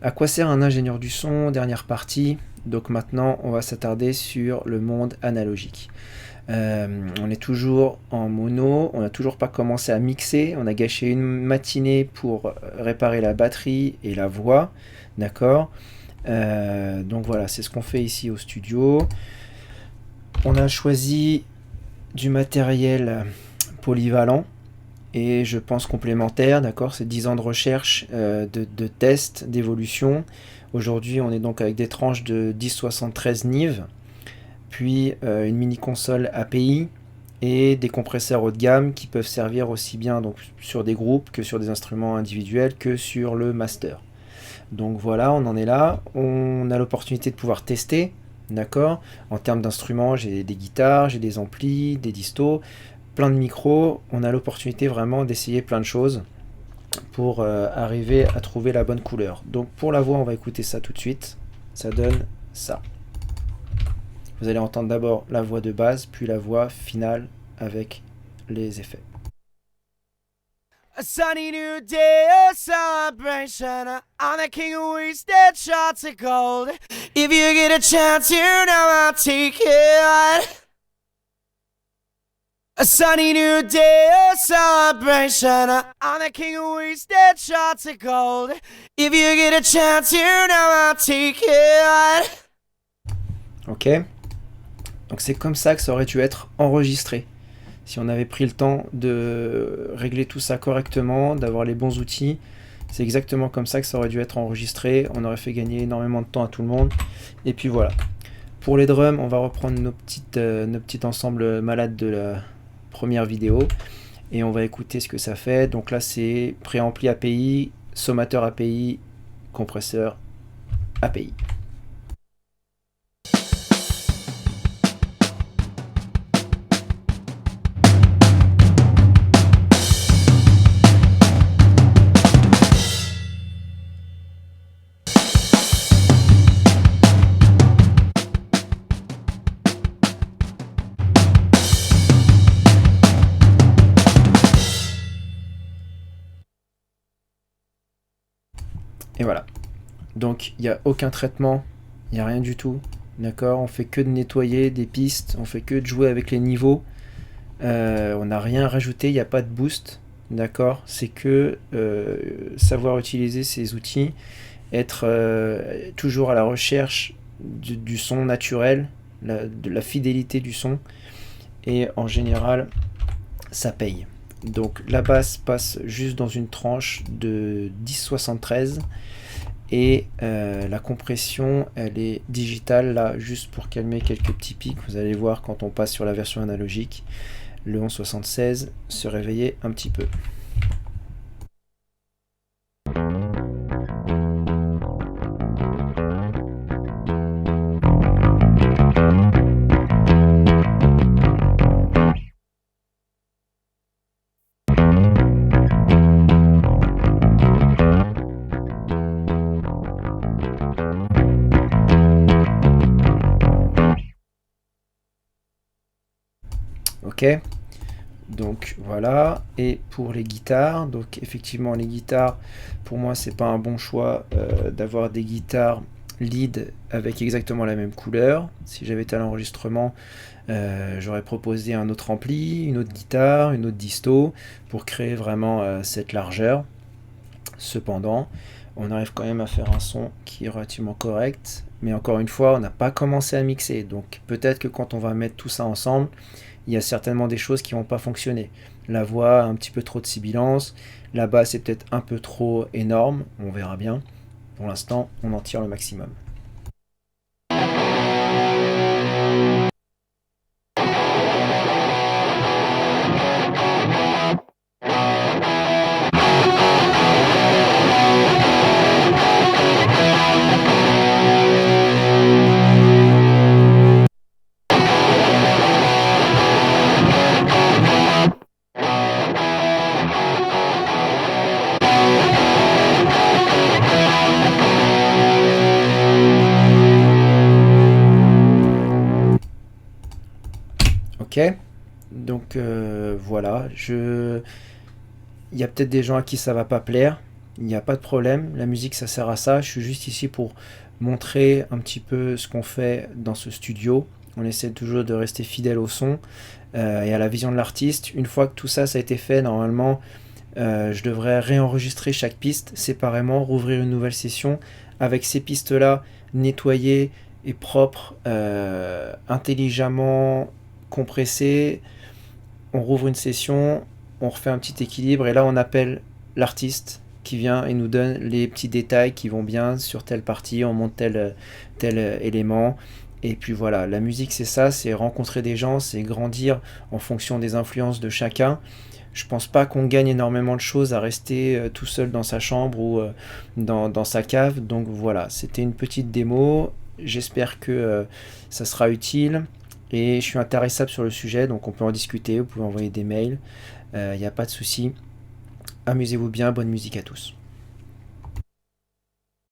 À quoi sert un ingénieur du son? Dernière partie. Donc maintenant, on va s'attarder sur le monde analogique. On est toujours en mono, on n'a toujours pas commencé à mixer, on a gâché une matinée pour réparer la batterie et la voix, d'accord. Donc voilà, c'est ce qu'on fait ici au studio. On a choisi du matériel polyvalent et je pense complémentaire, d'accord. C'est 10 ans de recherche, de tests, d'évolution. Aujourd'hui, on est donc avec des tranches de 1073 Nive, puis une mini console API et des compresseurs haut de gamme qui peuvent servir aussi bien donc sur des groupes que sur des instruments individuels que sur le master. Donc voilà, on en est là. On a l'opportunité de pouvoir tester, d'accord. En termes d'instruments, j'ai des guitares, j'ai des amplis, des distos, plein de micros. On a l'opportunité vraiment d'essayer plein de choses pour arriver à trouver la bonne couleur. Donc pour la voix, on va écouter ça tout de suite. Ça donne ça. Vous allez entendre d'abord la voix de base, puis la voix finale avec les effets. A sunny new day, a celebration. I'm the king of wasted shots of gold. If you get a chance, you know I'll take it. A sunny new day, a celebration. I'm the king of wasted shots of gold. If you get a chance, you know I'll take it. Ok. Donc c'est comme ça que ça aurait dû être enregistré. Si on avait pris le temps de régler tout ça correctement, d'avoir les bons outils, c'est exactement comme ça que ça aurait dû être enregistré. On aurait fait gagner énormément de temps à tout le monde. Et puis voilà. Pour les drums, on va reprendre nos petits ensembles malades de la première vidéo. Et on va écouter ce que ça fait. Donc là, c'est préampli API, sommateur API, compresseur API. Et voilà. Donc il n'y a aucun traitement, il n'y a rien du tout. D'accord. On fait que de nettoyer des pistes, on fait que de jouer avec les niveaux. On n'a rien rajouté, il n'y a pas de boost. D'accord. C'est que savoir utiliser ces outils, être toujours à la recherche du son naturel, de la fidélité du son. Et en général, ça paye. Donc la basse passe juste dans une tranche de 10,73 et la compression elle est digitale là juste pour calmer quelques petits pics. Vous allez voir quand on passe sur la version analogique, le 11,76 se réveiller un petit peu. Ok, donc voilà. Et pour les guitares, donc effectivement les guitares, pour moi c'est pas un bon choix d'avoir des guitares lead avec exactement la même couleur. Si j'avais été à l'enregistrement, j'aurais proposé un autre ampli, une autre guitare, une autre disto pour créer vraiment cette largeur. Cependant, on arrive quand même à faire un son qui est relativement correct. Mais encore une fois, on n'a pas commencé à mixer. Donc peut-être que quand on va mettre tout ça ensemble, il y a certainement des choses qui vont pas fonctionner. La voix a un petit peu trop de sibilance, la basse est peut-être un peu trop énorme, on verra bien. Pour l'instant, on en tire le maximum. Ok, donc voilà, il y a peut-être des gens à qui ça va pas plaire, il n'y a pas de problème, la musique ça sert à ça, je suis juste ici pour montrer un petit peu ce qu'on fait dans ce studio. On essaie toujours de rester fidèle au son et à la vision de l'artiste. Une fois que tout ça, ça a été fait, normalement, je devrais réenregistrer chaque piste séparément, rouvrir une nouvelle session avec ces pistes-là nettoyées et propres, intelligemment compressées. On rouvre une session, on refait un petit équilibre et là on appelle l'artiste qui vient et nous donne les petits détails qui vont bien sur telle partie, on monte tel élément. Et puis voilà, la musique c'est ça, c'est rencontrer des gens, c'est grandir en fonction des influences de chacun. Je pense pas qu'on gagne énormément de choses à rester tout seul dans sa chambre ou dans sa cave. Donc voilà, c'était une petite démo. J'espère que ça sera utile. Et je suis intéressable sur le sujet, donc on peut en discuter. Vous pouvez envoyer des mails. Il n'y a pas de souci. Amusez-vous bien, bonne musique à tous.